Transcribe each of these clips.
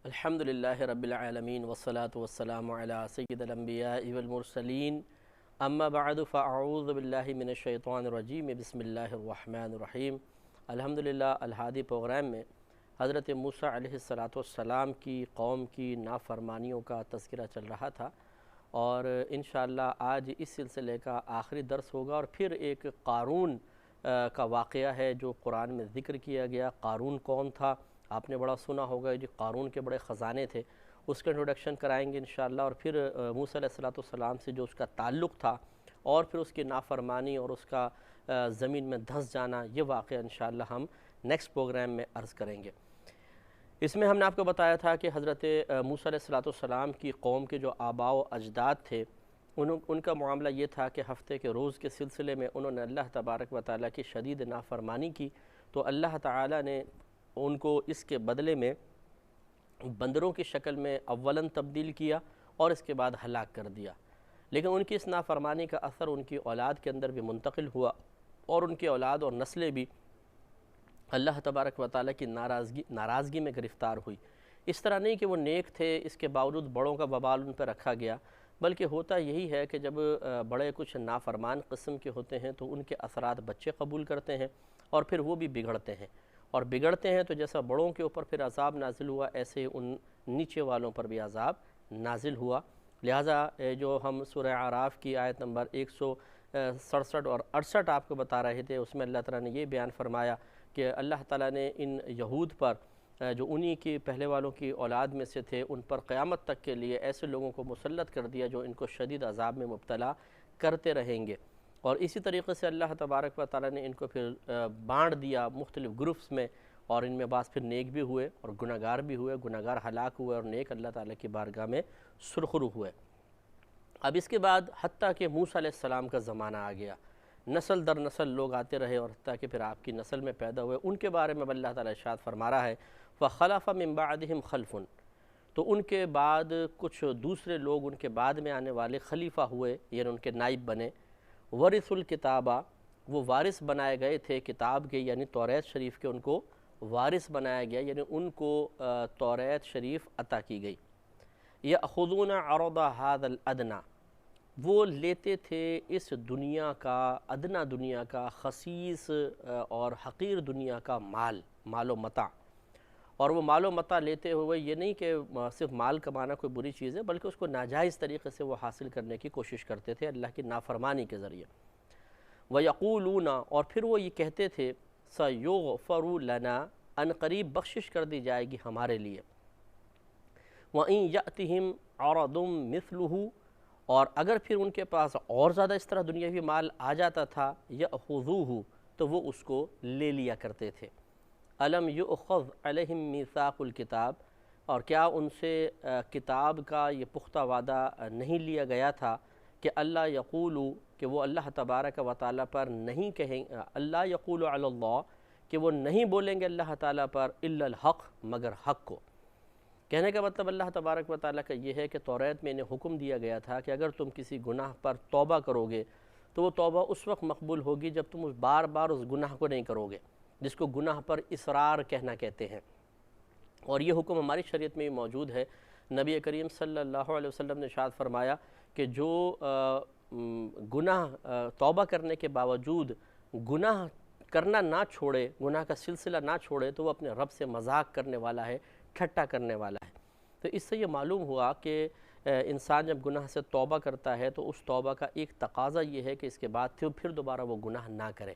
الحمدللہ رب العالمین والصلاة والسلام علی سید الانبیاء والمرسلین اما بعد فاعوذ باللہ من الشیطان الرجیم بسم اللہ الرحمن الرحیم۔ الحمدللہ الہادی پروگرام میں حضرت موسیٰ علیہ السلام کی قوم کی نافرمانیوں کا تذکرہ چل رہا تھا، اور انشاءاللہ آج اس سلسلے کا آخری درس ہوگا، اور پھر ایک قارون کا واقعہ ہے جو قرآن میں ذکر کیا گیا۔ قارون کون تھا؟ آپ نے بڑا سنا ہوگا، جو قارون کے بڑے خزانے تھے، اس کا انٹروڈکشن کرائیں گے انشاءاللہ، اور پھر موسیٰ علیہ السلام سے جو اس کا تعلق تھا، اور پھر اس کی نافرمانی اور اس کا زمین میں دھنس جانا، یہ واقعہ انشاءاللہ ہم نیکسٹ پروگرام میں عرض کریں گے۔ اس میں ہم نے آپ کو بتایا تھا کہ حضرت موسیٰ علیہ السلام کی قوم کے جو آباء و اجداد تھے، ان کا معاملہ یہ تھا کہ ہفتے کے روز کے سلسلے میں انہوں نے اللہ تبارک و تعالیٰ کی شدید نافرمانی کی، تو اللہ تعالیٰ نے ان کو اس کے بدلے میں بندروں کی شکل میں اولاً تبدیل کیا اور اس کے بعد ہلاک کر دیا۔ لیکن ان کی اس نافرمانی کا اثر ان کی اولاد کے اندر بھی منتقل ہوا، اور ان کی اولاد اور نسلیں بھی اللہ تبارک و تعالیٰ کی ناراضگی میں گرفتار ہوئی۔ اس طرح نہیں کہ وہ نیک تھے، اس کے باوجود بڑوں کا وبال ان پر رکھا گیا، بلکہ ہوتا یہی ہے کہ جب بڑے کچھ نافرمان قسم کے ہوتے ہیں تو ان کے اثرات بچے قبول کرتے ہیں، اور پھر وہ بھی بگڑتے ہیں، اور بگڑتے ہیں تو جیسا بڑوں کے اوپر پھر عذاب نازل ہوا، ایسے ان نیچے والوں پر بھی عذاب نازل ہوا۔ لہٰذا جو ہم سورہ اعراف کی آیت نمبر 167 اور 68 آپ کو بتا رہے تھے، اس میں اللہ تعالیٰ نے یہ بیان فرمایا کہ اللہ تعالیٰ نے ان یہود پر، جو انہی کی پہلے والوں کی اولاد میں سے تھے، ان پر قیامت تک کے لیے ایسے لوگوں کو مسلط کر دیا جو ان کو شدید عذاب میں مبتلا کرتے رہیں گے۔ اور اسی طریقے سے اللہ تبارک و تعالیٰ نے ان کو پھر بانٹ دیا مختلف گروپس میں، اور ان میں بعض پھر نیک بھی ہوئے اور گناہگار بھی ہوئے، گناہگار ہلاک ہوئے اور نیک اللہ تعالیٰ کی بارگاہ میں سرخرو ہوئے۔ اب اس کے بعد حتیٰ کہ موسیٰ علیہ السلام کا زمانہ آ گیا، نسل در نسل لوگ آتے رہے، اور حتیٰ کہ پھر آپ کی نسل میں پیدا ہوئے۔ ان کے بارے میں اللہ تعالیٰ ارشاد فرما رہا ہے فَخَلَفَ مِن بَعْدِهِمْ خَلْفٌ، تو ان کے بعد کچھ دوسرے لوگ ان کے بعد میں آنے والے خلیفہ ہوئے، یعنی ان کے نائب بنے۔ ورثوا الکتابہ، وہ وارث بنائے گئے تھے کتاب کے، یعنی توریت شریف کے ان کو وارث بنایا گیا، یعنی ان کو توریت شریف عطا کی گئی۔ یأخذون عرض ھذا الادنی، وہ لیتے تھے اس دنیا کا، ادنا دنیا کا، خسیس اور حقیر دنیا کا مال و متاع، اور وہ مال و متاع لیتے ہوئے یہ نہیں کہ صرف مال کمانا کوئی بری چیز ہے، بلکہ اس کو ناجائز طریقے سے وہ حاصل کرنے کی کوشش کرتے تھے اللہ کی نافرمانی کے ذریعے۔ وَيَقُولُونَ، اور پھر وہ یہ کہتے تھے سَيُغْفَرُ لَنَا، ان قریب بخشش کر دی جائے گی ہمارے لیے۔ وَإِن يَأْتِهِمْ عَرَضٌ مِثْلُهُ، اور اگر پھر ان کے پاس اور زیادہ اس طرح دنیاوی مال آ جاتا تھا، يَأْخُذُوهُ، تو وہ اس کو لے لیا کرتے تھے۔ أَلَمْ يُؤْخَذْ عَلَيْهِمْ مِيثَاقُ الْكِتَابِ، اور کیا ان سے کتاب کا یہ پختہ وعدہ نہیں لیا گیا تھا کہ اللہ یقولو، کہ وہ اللہ تبارک و تعالیٰ پر نہیں کہیں، اللہ یقول علی اللہ، کہ وہ نہیں بولیں گے اللہ تعالیٰ پر الا الحق، مگر حق کو۔ کہنے کا مطلب اللہ تبارک و تعالیٰ کا یہ ہے کہ توریت میں انہیں حکم دیا گیا تھا کہ اگر تم کسی گناہ پر توبہ کرو گے تو وہ توبہ اس وقت مقبول ہوگی جب تم بار بار اس گناہ کو نہیں کرو گے، جس کو گناہ پر اصرار کہنا کہتے ہیں۔ اور یہ حکم ہماری شریعت میں بھی موجود ہے۔ نبی کریم صلی اللہ علیہ وسلم نے ارشاد فرمایا کہ جو گناہ توبہ کرنے کے باوجود گناہ کرنا نہ چھوڑے، گناہ کا سلسلہ نہ چھوڑے، تو وہ اپنے رب سے مذاق کرنے والا ہے، ٹھٹا کرنے والا ہے۔ تو اس سے یہ معلوم ہوا کہ انسان جب گناہ سے توبہ کرتا ہے تو اس توبہ کا ایک تقاضا یہ ہے کہ اس کے بعد پھر دوبارہ وہ گناہ نہ کرے۔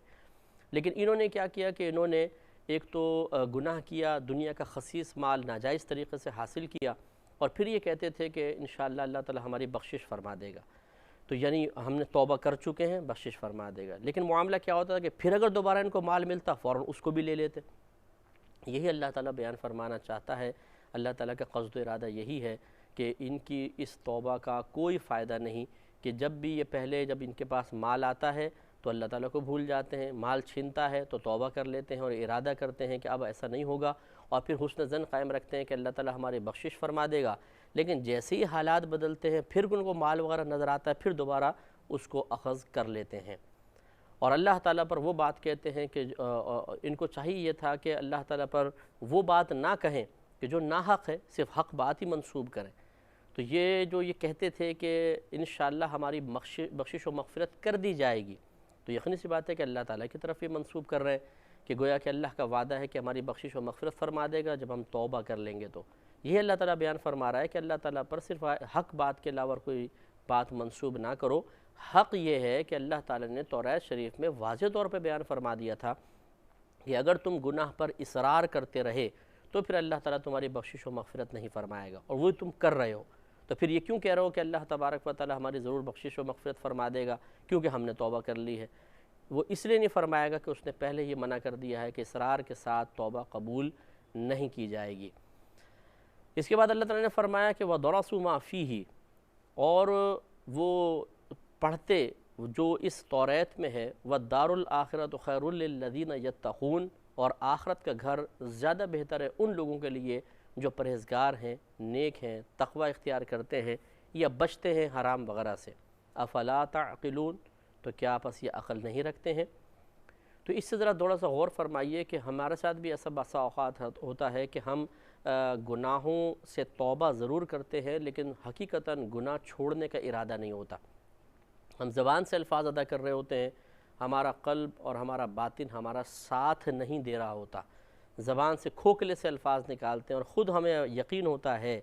لیکن انہوں نے کیا کیا کہ انہوں نے ایک تو گناہ کیا، دنیا کا خسیس مال ناجائز طریقے سے حاصل کیا، اور پھر یہ کہتے تھے کہ انشاءاللہ اللہ تعالی ہماری بخشش فرما دے گا، تو یعنی ہم نے توبہ کر چکے ہیں، بخشش فرما دے گا۔ لیکن معاملہ کیا ہوتا ہے کہ پھر اگر دوبارہ ان کو مال ملتا فوراً اس کو بھی لے لیتے۔ یہی اللہ تعالیٰ بیان فرمانا چاہتا ہے، اللہ تعالیٰ کا قصد و ارادہ یہی ہے کہ ان کی اس توبہ کا کوئی فائدہ نہیں، کہ جب بھی یہ پہلے جب ان کے پاس مال آتا ہے تو اللہ تعالیٰ کو بھول جاتے ہیں، مال چھنتا ہے تو توبہ کر لیتے ہیں اور ارادہ کرتے ہیں کہ اب ایسا نہیں ہوگا، اور پھر حسن ظن قائم رکھتے ہیں کہ اللہ تعالیٰ ہماری بخشش فرما دے گا۔ لیکن جیسے ہی حالات بدلتے ہیں، پھر ان کو مال وغیرہ نظر آتا ہے، پھر دوبارہ اس کو اخذ کر لیتے ہیں، اور اللہ تعالیٰ پر وہ بات کہتے ہیں کہ ان کو چاہیے یہ تھا کہ اللہ تعالیٰ پر وہ بات نہ کہیں کہ جو ناحق ہے صرف حق بات ہی منسوب کریں۔ تو یہ جو یہ کہتے تھے کہ انشاءاللہ ہماری بخشش و مغفرت کر دی جائے گی، تو یقینی سی بات ہے کہ اللہ تعالیٰ کی طرف یہ منسوب کر رہے ہیں کہ گویا کہ اللہ کا وعدہ ہے کہ ہماری بخشش و مغفرت فرما دے گا جب ہم توبہ کر لیں گے۔ تو یہ اللہ تعالیٰ بیان فرما رہا ہے کہ اللہ تعالیٰ پر صرف حق بات کے علاوہ کوئی بات منسوب نہ کرو۔ حق یہ ہے کہ اللہ تعالیٰ نے توریت شریف میں واضح طور پہ بیان فرما دیا تھا کہ اگر تم گناہ پر اصرار کرتے رہے تو پھر اللہ تعالیٰ تمہاری بخشش و مغفرت نہیں فرمائے گا، اور وہ تم کر رہے ہو۔ تو پھر یہ کیوں کہہ رہے ہو کہ اللہ تبارک و تعالیٰ ہماری ضرور بخشش و مغفرت فرما دے گا کیونکہ ہم نے توبہ کر لی ہے؟ وہ اس لیے نہیں فرمائے گا کہ اس نے پہلے یہ منع کر دیا ہے کہ اصرار کے ساتھ توبہ قبول نہیں کی جائے گی۔ اس کے بعد اللہ تعالیٰ نے فرمایا کہ وَدَرَسُوا مَا فِيهِ، اور وہ پڑھتے جو اس توریت میں ہے، وَالدَّارُ الْآخِرَةُ خَيْرٌ لِّلَّذِينَ يَتَّقُونَ، اور آخرت کا گھر زیادہ بہتر ہے ان لوگوں کے لیے جو پرہیزگار ہیں، نیک ہیں، تقوی اختیار کرتے ہیں یا بچتے ہیں حرام وغیرہ سے۔ افلا تعقلون، تو کیا پس یہ عقل نہیں رکھتے ہیں؟ تو اس سے ذرا تھوڑا سا غور فرمائیے کہ ہمارے ساتھ بھی ایسا بسا اوقات ہوتا ہے کہ ہم گناہوں سے توبہ ضرور کرتے ہیں لیکن حقیقتاً گناہ چھوڑنے کا ارادہ نہیں ہوتا۔ ہم زبان سے الفاظ ادا کر رہے ہوتے ہیں، ہمارا قلب اور ہمارا باطن ہمارا ساتھ نہیں دے رہا ہوتا۔ زبان سے کھوکھلے سے الفاظ نکالتے ہیں اور خود ہمیں یقین ہوتا ہے،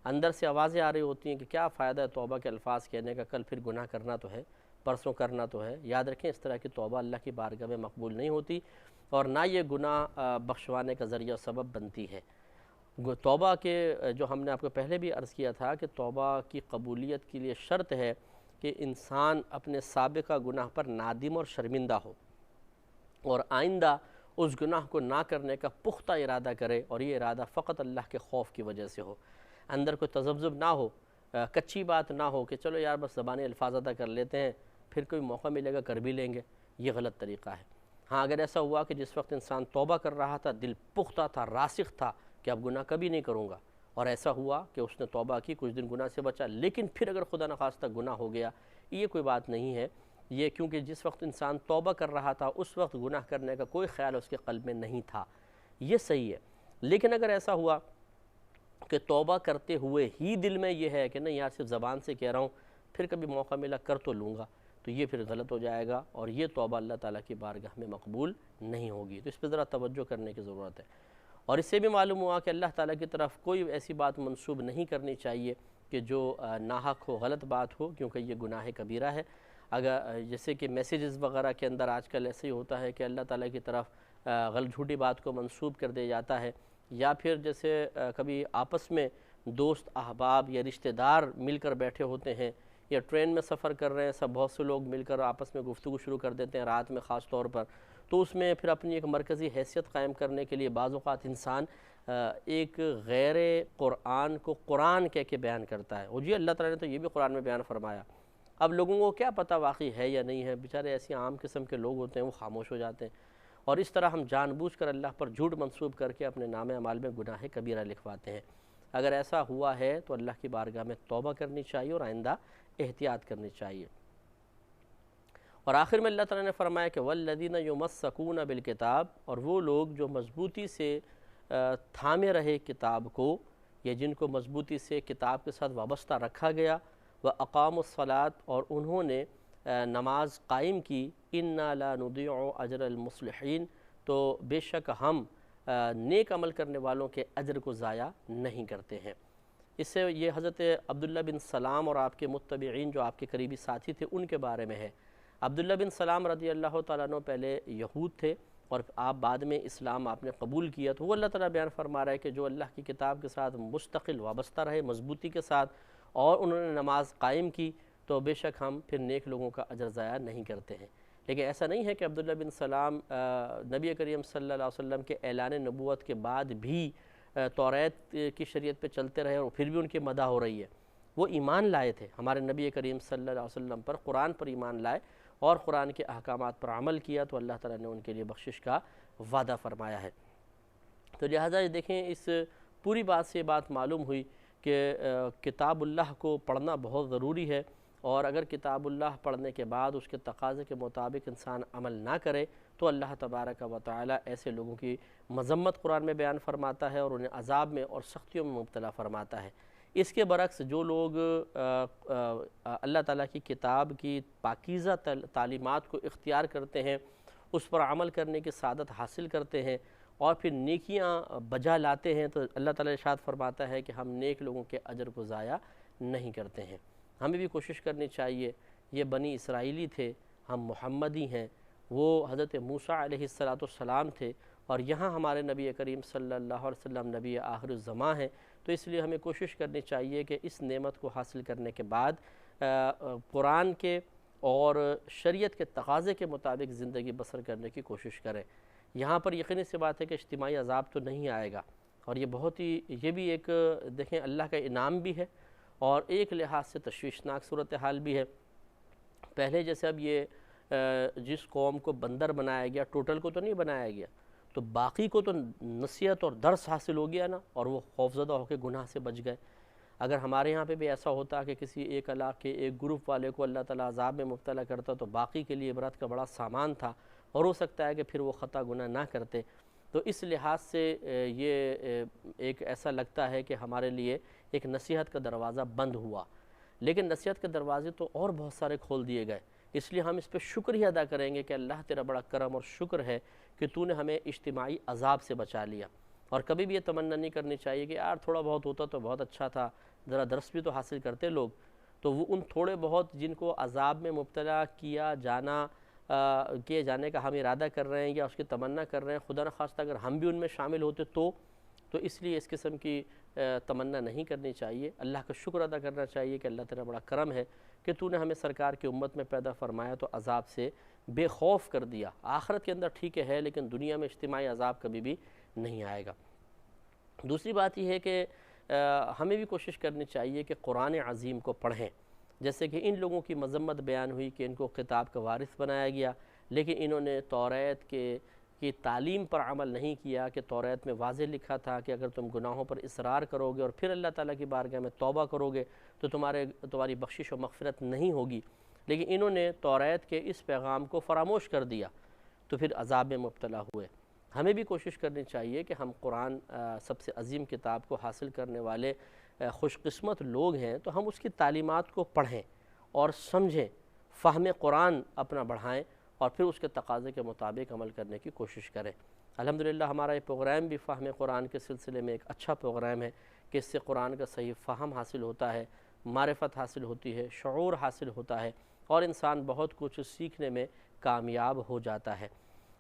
اندر سے آوازیں آ رہی ہوتی ہیں کہ کیا فائدہ ہے توبہ کے الفاظ کہنے کا، کل پھر گناہ کرنا تو ہے، پرسوں کرنا تو ہے۔ یاد رکھیں اس طرح کی توبہ اللہ کی بارگاہ میں مقبول نہیں ہوتی، اور نہ یہ گناہ بخشوانے کا ذریعہ سبب بنتی ہے۔ توبہ کے جو ہم نے آپ کو پہلے بھی عرض کیا تھا کہ توبہ کی قبولیت کے لیے شرط ہے کہ انسان اپنے سابقہ گناہ پر نادم اور شرمندہ ہو، اور آئندہ اس گناہ کو نہ کرنے کا پختہ ارادہ کرے، اور یہ ارادہ فقط اللہ کے خوف کی وجہ سے ہو۔ اندر کوئی تذبذب نہ ہو، کچی بات نہ ہو کہ چلو یار بس زبانی الفاظ ادا کر لیتے ہیں، پھر کوئی موقع ملے گا کر بھی لیں گے۔ یہ غلط طریقہ ہے۔ ہاں اگر ایسا ہوا کہ جس وقت انسان توبہ کر رہا تھا دل پختہ تھا، راسخ تھا کہ اب گناہ کبھی نہیں کروں گا، اور ایسا ہوا کہ اس نے توبہ کی، کچھ دن گناہ سے بچا، لیکن پھر اگر خدا نخواستہ گناہ ہو گیا، یہ کوئی بات نہیں ہے۔ یہ کیونکہ جس وقت انسان توبہ کر رہا تھا اس وقت گناہ کرنے کا کوئی خیال اس کے قلب میں نہیں تھا، یہ صحیح ہے۔ لیکن اگر ایسا ہوا کہ توبہ کرتے ہوئے ہی دل میں یہ ہے کہ نہیں یار صرف زبان سے کہہ رہا ہوں، پھر کبھی موقع ملا کر تو لوں گا، تو یہ پھر غلط ہو جائے گا، اور یہ توبہ اللہ تعالیٰ کی بارگاہ میں مقبول نہیں ہوگی۔ تو اس پہ ذرا توجہ کرنے کی ضرورت ہے۔ اور اس سے بھی معلوم ہوا کہ اللہ تعالیٰ کی طرف کوئی ایسی بات منسوب نہیں کرنی چاہیے کہ جو ناحق ہو، غلط بات ہو، کیونکہ یہ گناہ کبیرہ ہے۔ اگر جیسے کہ میسیجز وغیرہ کے اندر آج کل ایسے ہی ہوتا ہے کہ اللہ تعالیٰ کی طرف غلط جھوٹی بات کو منسوب کر دیا جاتا ہے، یا پھر جیسے کبھی آپس میں دوست احباب یا رشتہ دار مل کر بیٹھے ہوتے ہیں، یا ٹرین میں سفر کر رہے ہیں، سب بہت سے لوگ مل کر آپس میں گفتگو شروع کر دیتے ہیں رات میں خاص طور پر، تو اس میں پھر اپنی ایک مرکزی حیثیت قائم کرنے کے لیے بعض اوقات انسان ایک غیر قرآن کو قرآن کہہ کے بیان کرتا ہے۔ اور جی اللہ تعالیٰ نے تو یہ بھی قرآن میں بیان فرمایا۔ اب لوگوں کو کیا پتہ واقعی ہے یا نہیں ہے، بیچارے ایسی عام قسم کے لوگ ہوتے ہیں، وہ خاموش ہو جاتے ہیں، اور اس طرح ہم جان بوجھ کر اللہ پر جھوٹ منسوب کر کے اپنے نام اعمال میں گناہ کبیرہ لکھواتے ہیں۔ اگر ایسا ہوا ہے تو اللہ کی بارگاہ میں توبہ کرنی چاہیے اور آئندہ احتیاط کرنی چاہیے۔ اور آخر میں اللہ تعالیٰ نے فرمایا کہ وَالَّذِينَ يُمَسَّكُونَ بِالْكِتَابِ، اور وہ لوگ جو مضبوطی سے تھامے رہے کتاب کو، یا جن کو مضبوطی سے کتاب کے ساتھ وابستہ رکھا گیا، وَأَقَامُوا الصَّلَاةَ، اور انہوں نے نماز قائم کی، إِنَّا لَا نُضِيعُ أَجْرَ الْمُصْلِحِينَ، تو بے شک ہم نیک عمل کرنے والوں کے اجر کو ضائع نہیں کرتے ہیں۔ اس سے یہ حضرت عبداللہ بن سلام اور آپ کے متبعین جو آپ کے قریبی ساتھی تھے ان کے بارے میں ہے۔ عبداللہ بن سلام رضی اللہ تعالیٰ عنہ پہلے یہود تھے، اور آپ بعد میں اسلام آپ نے قبول کیا، تو وہ اللہ تعالیٰ بیان فرما رہا ہے کہ جو اللہ کی کتاب کے ساتھ مستقل وابستہ رہے مضبوطی کے ساتھ، اور انہوں نے نماز قائم کی، تو بے شک ہم پھر نیک لوگوں کا اجر ضائع نہیں کرتے ہیں۔ لیکن ایسا نہیں ہے کہ عبداللہ بن سلام نبی کریم صلی اللہ علیہ وسلم کے اعلان نبوت کے بعد بھی توریت کی شریعت پہ چلتے رہے اور پھر بھی ان کی مدح ہو رہی ہے۔ وہ ایمان لائے تھے ہمارے نبی کریم صلی اللہ علیہ وسلم پر، قرآن پر ایمان لائے اور قرآن کے احکامات پر عمل کیا، تو اللہ تعالیٰ نے ان کے لیے بخشش کا وعدہ فرمایا ہے۔ تو لہٰذا یہ دیکھیں اس پوری بات سے یہ بات معلوم ہوئی کہ کتاب اللہ کو پڑھنا بہت ضروری ہے، اور اگر کتاب اللہ پڑھنے کے بعد اس کے تقاضے کے مطابق انسان عمل نہ کرے تو اللہ تبارک و تعالی ایسے لوگوں کی مذمت قرآن میں بیان فرماتا ہے اور انہیں عذاب میں اور سختیوں میں مبتلا فرماتا ہے۔ اس کے برعکس جو لوگ اللہ تعالیٰ کی کتاب کی پاکیزہ تعلیمات کو اختیار کرتے ہیں، اس پر عمل کرنے کی سعادت حاصل کرتے ہیں اور پھر نیکیاں بجا لاتے ہیں، تو اللہ تعالیٰ ارشاد فرماتا ہے کہ ہم نیک لوگوں کے اجر کو ضائع نہیں کرتے ہیں۔ ہمیں بھی کوشش کرنی چاہیے، یہ بنی اسرائیلی تھے، ہم محمدی ہیں، وہ حضرت موسیٰ علیہ السلام تھے، اور یہاں ہمارے نبی کریم صلی اللہ علیہ وسلم نبی آخر الزماں ہیں۔ تو اس لیے ہمیں کوشش کرنی چاہیے کہ اس نعمت کو حاصل کرنے کے بعد قرآن کے اور شریعت کے تقاضے کے مطابق زندگی بسر کرنے کی کوشش کریں۔ یہاں پر یقینی سی بات ہے کہ اجتماعی عذاب تو نہیں آئے گا، اور یہ بھی ایک دیکھیں اللہ کا انعام بھی ہے اور ایک لحاظ سے تشویشناک صورتحال بھی ہے۔ پہلے جیسے اب یہ جس قوم کو بندر بنایا گیا، ٹوٹل کو تو نہیں بنایا گیا، تو باقی کو تو نصیحت اور درس حاصل ہو گیا نا، اور وہ خوفزدہ ہو کے گناہ سے بچ گئے۔ اگر ہمارے یہاں پہ بھی ایسا ہوتا کہ کسی ایک علاقے ایک گروپ والے کو اللہ تعالیٰ عذاب میں مبتلا کرتا تو باقی کے لیے عبرت کا بڑا سامان تھا، اور ہو سکتا ہے کہ پھر وہ خطا گناہ نہ کرتے۔ تو اس لحاظ سے یہ ایک ایسا لگتا ہے کہ ہمارے لیے ایک نصیحت کا دروازہ بند ہوا، لیکن نصیحت کے دروازے تو اور بہت سارے کھول دیے گئے۔ اس لیے ہم اس پہ شکریہ ادا کریں گے کہ اللہ تیرا بڑا کرم اور شکر ہے کہ تو نے ہمیں اجتماعی عذاب سے بچا لیا۔ اور کبھی بھی یہ تمنا نہیں کرنی چاہیے کہ یار تھوڑا بہت ہوتا تو بہت اچھا تھا، ذرا درس بھی تو حاصل کرتے لوگ۔ تو وہ ان تھوڑے بہت جن کو عذاب میں مبتلا کیے جانے کا ہم ارادہ کر رہے ہیں یا اس کی تمنا کر رہے ہیں، خدا نخواستہ اگر ہم بھی ان میں شامل ہوتے تو اس لیے اس قسم کی تمنا نہیں کرنی چاہیے۔ اللہ کا شکر ادا کرنا چاہیے کہ اللہ تیرا بڑا کرم ہے کہ تو نے ہمیں سرکار کی امت میں پیدا فرمایا تو عذاب سے بے خوف کر دیا۔ آخرت کے اندر ٹھیک ہے، لیکن دنیا میں اجتماعی عذاب کبھی بھی نہیں آئے گا۔ دوسری بات یہ ہے کہ ہمیں بھی کوشش کرنی چاہیے کہ قرآن عظیم کو پڑھیں۔ جیسے کہ ان لوگوں کی مذمت بیان ہوئی کہ ان کو کتاب کا وارث بنایا گیا، لیکن انہوں نے توریت کی تعلیم پر عمل نہیں کیا کہ توریت میں واضح لکھا تھا کہ اگر تم گناہوں پر اصرار کرو گے اور پھر اللہ تعالیٰ کی بارگاہ میں توبہ کرو گے تو تمہاری بخشش و مغفرت نہیں ہوگی، لیکن انہوں نے توریت کے اس پیغام کو فراموش کر دیا تو پھر عذاب میں مبتلا ہوئے۔ ہمیں بھی کوشش کرنی چاہیے کہ ہم قرآن سب سے عظیم کتاب کو حاصل کرنے والے خوش قسمت لوگ ہیں، تو ہم اس کی تعلیمات کو پڑھیں اور سمجھیں، فہم قرآن اپنا بڑھائیں اور پھر اس کے تقاضے کے مطابق عمل کرنے کی کوشش کریں۔ الحمدللہ ہمارا یہ پروگرام بھی فہم قرآن کے سلسلے میں ایک اچھا پروگرام ہے کہ اس سے قرآن کا صحیح فہم حاصل ہوتا ہے، معرفت حاصل ہوتی ہے، شعور حاصل ہوتا ہے اور انسان بہت کچھ سیکھنے میں کامیاب ہو جاتا ہے۔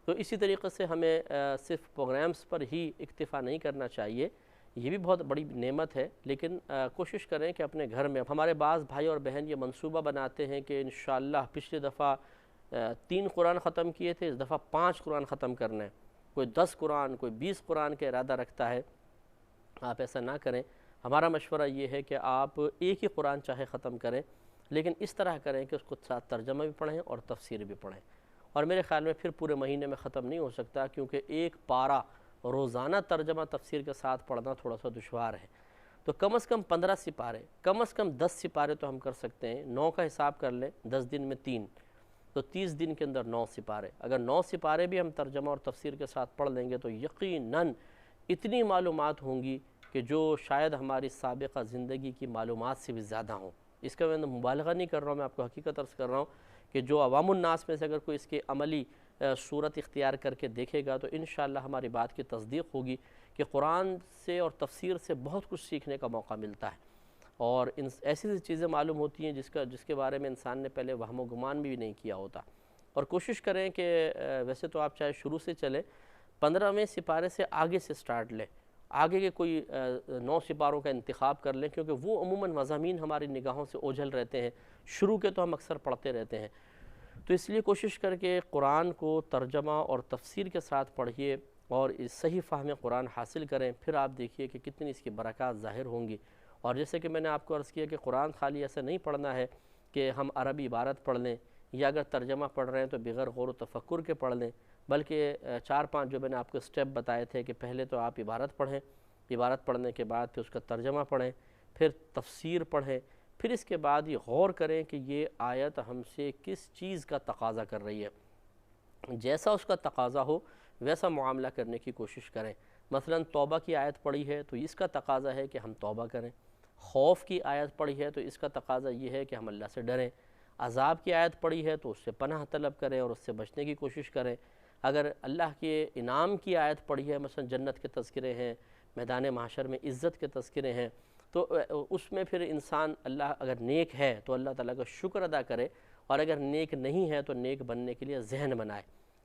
تو اسی طریقے سے ہمیں صرف پروگرامز پر ہی اکتفا نہیں کرنا چاہیے، یہ بھی بہت بڑی نعمت ہے، لیکن کوشش کریں کہ اپنے گھر میں ہمارے بعض بھائی اور بہن یہ منصوبہ بناتے ہیں کہ انشاءاللہ پچھلی دفعہ 3 قرآن ختم کیے تھے، اس دفعہ 5 قرآن ختم کرنا ہے، کوئی 10 قرآن، کوئی 20 قرآن کا ارادہ رکھتا ہے۔ آپ ایسا نہ کریں۔ ہمارا مشورہ یہ ہے کہ آپ ایک ہی قرآن چاہے ختم کریں، لیکن اس طرح کریں کہ اس کو ساتھ ترجمہ بھی پڑھیں اور تفسیر بھی پڑھیں، اور میرے خیال میں پھر پورے مہینے میں ختم نہیں ہو سکتا، کیونکہ ایک پارہ روزانہ ترجمہ تفسیر کے ساتھ پڑھنا تھوڑا سا دشوار ہے۔ تو کم از کم 15 سپارے، کم از کم 10 سپارے تو ہم کر سکتے ہیں۔ 9 کا حساب کر لیں، 10 دن میں 3، تو 30 دن کے اندر 9 سپارے۔ اگر 9 سپارے بھی ہم ترجمہ اور تفسیر کے ساتھ پڑھ لیں گے تو یقیناً اتنی معلومات ہوں گی کہ جو شاید ہماری سابقہ زندگی کی معلومات سے بھی زیادہ ہوں۔ اس کا میں مبالغہ نہیں کر رہا ہوں، میں آپ کو حقیقت عرض کر رہا ہوں کہ جو عوام الناس میں سے اگر کوئی اس کے عملی صورت اختیار کر کے دیکھے گا تو انشاءاللہ ہماری بات کی تصدیق ہوگی کہ قرآن سے اور تفسیر سے بہت کچھ سیکھنے کا موقع ملتا ہے، اور ایسی چیزیں معلوم ہوتی ہیں جس کے بارے میں انسان نے پہلے وہم و گمان بھی نہیں کیا ہوتا۔ اور کوشش کریں کہ ویسے تو آپ چاہے شروع سے چلیں، 15ویں سپارے سے آگے سے سٹارٹ لیں، آگے کے کوئی 9 سپاروں کا انتخاب کر لیں، کیونکہ وہ عموماً مضامین ہماری نگاہوں سے اوجھل رہتے ہیں، شروع کے تو ہم اکثر پڑھتے رہتے ہیں۔ تو اس لیے کوشش کر کے قرآن کو ترجمہ اور تفسیر کے ساتھ پڑھیے اور اس صحیح فہم قرآن حاصل کریں، پھر آپ دیکھیے کہ کتنی اس کی برکات ظاہر ہوں گی۔ اور جیسے کہ میں نے آپ کو عرض کیا کہ قرآن خالی ایسا نہیں پڑھنا ہے کہ ہم عربی عبارت پڑھ لیں، یا اگر ترجمہ پڑھ رہے ہیں تو بغیر غور و تفکر کے پڑھ لیں، بلکہ 4-5 جو میں نے آپ کو سٹیپ بتائے تھے کہ پہلے تو آپ عبارت پڑھیں، عبارت پڑھنے کے بعد پھر اس کا ترجمہ پڑھیں، پھر تفسیر پڑھیں، پھر اس کے بعد یہ غور کریں کہ یہ آیت ہم سے کس چیز کا تقاضا کر رہی ہے۔ جیسا اس کا تقاضا ہو ویسا معاملہ کرنے کی کوشش کریں۔ مثلا توبہ کی آیت پڑھی ہے تو اس کا تقاضا ہے کہ ہم توبہ کریں، خوف کی آیت پڑھی ہے تو اس کا تقاضا یہ ہے کہ ہم اللہ سے ڈریں، عذاب کی آیت پڑھی ہے تو اس سے پناہ طلب کریں اور اس سے بچنے کی کوشش کریں۔ اگر اللہ کے انعام کی آیت پڑھی ہے، مثلا جنت کے تذکرے ہیں، میدان محشر میں عزت کے تذکرے ہیں، تو اس میں پھر انسان اللہ اگر نیک ہے تو اللہ تعالیٰ کا شکر ادا کرے، اور اگر نیک نہیں ہے تو نیک بننے کے لیے ذہن بنائے،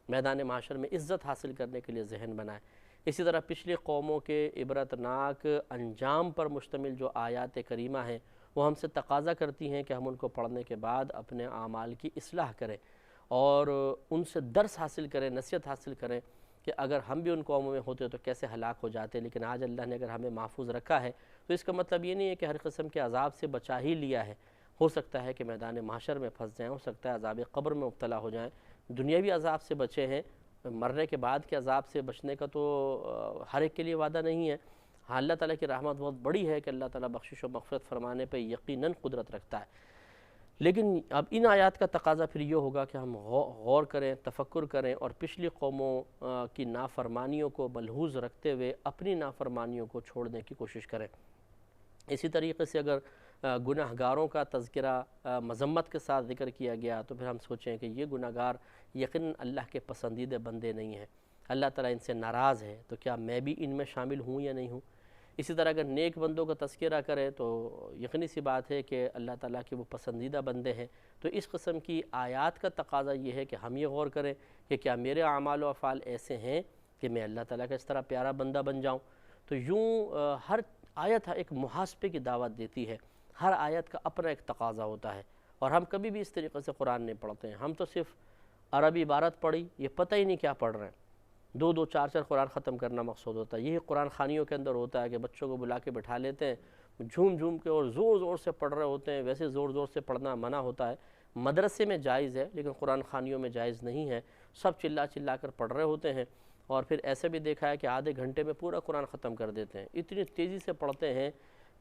میدان محشر میں عزت حاصل کرنے کے لیے ذہن بنائے۔ اسی طرح پچھلی قوموں کے عبرتناک انجام پر مشتمل جو آیات کریمہ ہیں وہ ہم سے تقاضا کرتی ہیں کہ ہم ان کو پڑھنے کے بعد اپنے اعمال کی اصلاح کریں اور ان سے درس حاصل کریں، نصیحت حاصل کریں کہ اگر ہم بھی ان قوموں میں ہوتے تو کیسے ہلاک ہو جاتے، لیکن آج اللہ نے اگر ہمیں محفوظ رکھا ہے تو اس کا مطلب یہ نہیں ہے کہ ہر قسم کے عذاب سے بچا ہی لیا ہے۔ ہو سکتا ہے کہ میدان محشر میں پھنس جائیں، ہو سکتا ہے عذاب قبر میں مبتلا ہو جائیں، دنیاوی عذاب سے بچے ہیں، مرنے کے بعد کے عذاب سے بچنے کا تو ہر ایک کے لیے وعدہ نہیں ہے۔ ہاں اللہ تعالیٰ کی رحمت بہت بڑی ہے کہ اللہ تعالیٰ بخشش و مغفرت فرمانے پہ یقیناً قدرت رکھتا ہے، لیکن اب ان آیات کا تقاضا پھر یہ ہوگا کہ ہم غور کریں، تفکر کریں اور پچھلی قوموں کی نافرمانیوں کو ملحوظ رکھتے ہوئے اپنی نافرمانیوں کو چھوڑنے کی کوشش کریں۔ اسی طریقے سے اگر گناہ گاروں کا تذکرہ مذمت کے ساتھ ذکر کیا گیا تو پھر ہم سوچیں کہ یہ گناہ گار یقیناً اللہ کے پسندیدہ بندے نہیں ہیں، اللہ تعالیٰ ان سے ناراض ہے، تو کیا میں بھی ان میں شامل ہوں یا نہیں ہوں۔ اسی طرح اگر نیک بندوں کا تذکرہ کرے تو یقینی سی بات ہے کہ اللہ تعالیٰ کے وہ پسندیدہ بندے ہیں، تو اس قسم کی آیات کا تقاضا یہ ہے کہ ہم یہ غور کریں کہ کیا میرے اعمال و افعال ایسے ہیں کہ میں اللہ تعالیٰ کا اس طرح پیارا بندہ بن جاؤں۔ تو یوں ہر آیت ایک محاسبے کی دعوت دیتی ہے، ہر آیت کا اپنا ایک تقاضا ہوتا ہے، اور ہم کبھی بھی اس طریقے سے قرآن نہیں پڑھتے ہیں۔ ہم تو صرف عربی عبارت پڑھی، یہ پتہ ہی نہیں کیا پڑھ رہے ہیں، دو دو چار چار قرآن ختم کرنا مقصود ہوتا ہے۔ یہی قرآن خوانیوں کے اندر ہوتا ہے کہ بچوں کو بلا کے بٹھا لیتے ہیں، جھوم جھوم کے اور زور زور سے پڑھ رہے ہوتے ہیں۔ ویسے زور زور سے پڑھنا منع ہوتا ہے، مدرسے میں جائز ہے لیکن قرآن خوانیوں میں جائز نہیں ہے۔ سب چلا چلا کر پڑھ رہے ہوتے ہیں، اور پھر ایسے بھی دیکھا ہے کہ آدھے گھنٹے میں پورا قرآن ختم کر دیتے ہیں، اتنی تیزی سے پڑھتے ہیں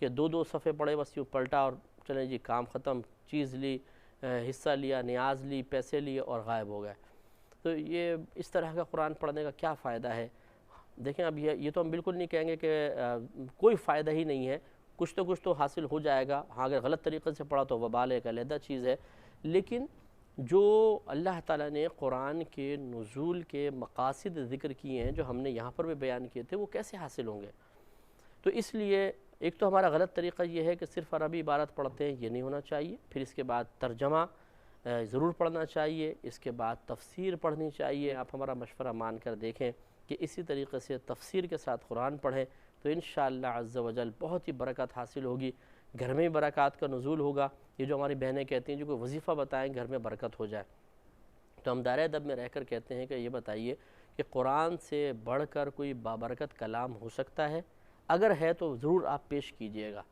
کہ دو دو صفحے پڑھے بس یوں پلٹا اور چلیں جی کام ختم، چیز لی، حصہ لیا، نیاز لی، پیسے لیے اور غائب ہو گئے۔ تو یہ اس طرح کا قرآن پڑھنے کا کیا فائدہ ہے؟ دیکھیں اب یہ تو ہم بالکل نہیں کہیں گے کہ کوئی فائدہ ہی نہیں ہے، کچھ تو حاصل ہو جائے گا، ہاں اگر غلط طریقے سے پڑھا تو وبال ایک علیحدہ چیز ہے، لیکن جو اللہ تعالیٰ نے قرآن کے نزول کے مقاصد ذکر کیے ہیں جو ہم نے یہاں پر بھی بیان کیے تھے، وہ کیسے حاصل ہوں گے؟ تو اس لیے ایک تو ہمارا غلط طریقہ یہ ہے کہ صرف عربی عبارت پڑھتے ہیں، یہ نہیں ہونا چاہیے، پھر اس کے بعد ترجمہ ضرور پڑھنا چاہیے، اس کے بعد تفسیر پڑھنی چاہیے۔ آپ ہمارا مشورہ مان کر دیکھیں کہ اسی طریقے سے تفسیر کے ساتھ قرآن پڑھیں تو انشاءاللہ عز و جل بہت ہی برکت حاصل ہوگی، گھر میں برکات کا نزول ہوگا۔ یہ جو ہماری بہنیں کہتی ہیں جو کوئی وظیفہ بتائیں گھر میں برکت ہو جائے، تو ہم دائرہ ادب میں رہ کر کہتے ہیں کہ یہ بتائیے کہ قرآن سے بڑھ کر کوئی بابرکت کلام ہو سکتا ہے؟ اگر ہے تو ضرور آپ پیش کیجئے گا۔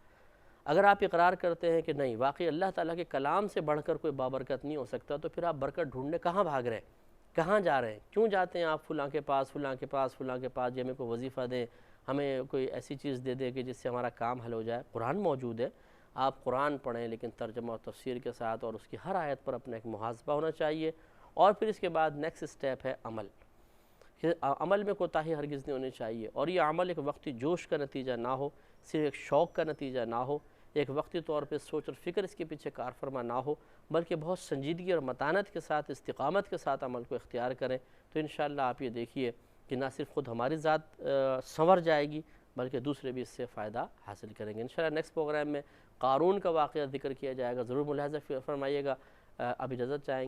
اگر آپ اقرار کرتے ہیں کہ نہیں واقعی اللہ تعالیٰ کے کلام سے بڑھ کر کوئی بابرکت نہیں ہو سکتا، تو پھر آپ برکت ڈھونڈنے کہاں بھاگ رہے ہیں، کہاں جا رہے ہیں، کیوں جاتے ہیں آپ فلاں کے پاس فلاں کے پاس فلاں کے پاس، یہ ہمیں کوئی وظیفہ دیں، ہمیں کوئی ایسی چیز دے دے کہ جس سے ہمارا کام حل ہو جائے۔ قرآن موجود ہے، آپ قرآن پڑھیں لیکن ترجمہ و تفسیر کے ساتھ، اور اس کی ہر آیت پر اپنا ایک محاسبہ ہونا چاہیے، اور پھر اس کے بعد نیکسٹ سٹیپ ہے عمل۔ عمل میں کوتاہی ہرگز نہیں ہونی چاہیے، اور یہ عمل ایک وقتی جوش کا نتیجہ نہ ہو، صرف ایک شوق کا نتیجہ نہ ہو، ایک وقتی طور پہ سوچ اور فکر اس کے پیچھے کار فرما نہ ہو، بلکہ بہت سنجیدگی اور متانت کے ساتھ، استقامت کے ساتھ عمل کو اختیار کریں۔ تو انشاءاللہ آپ یہ دیکھیے کہ نہ صرف خود ہماری ذات سنور جائے گی بلکہ دوسرے بھی اس سے فائدہ حاصل کریں گے۔ انشاءاللہ نیکسٹ پروگرام میں قارون کا واقعہ ذکر کیا جائے گا، ضرور ملاحظہ فرمائیے گا۔ اب اجازت چاہیں گے۔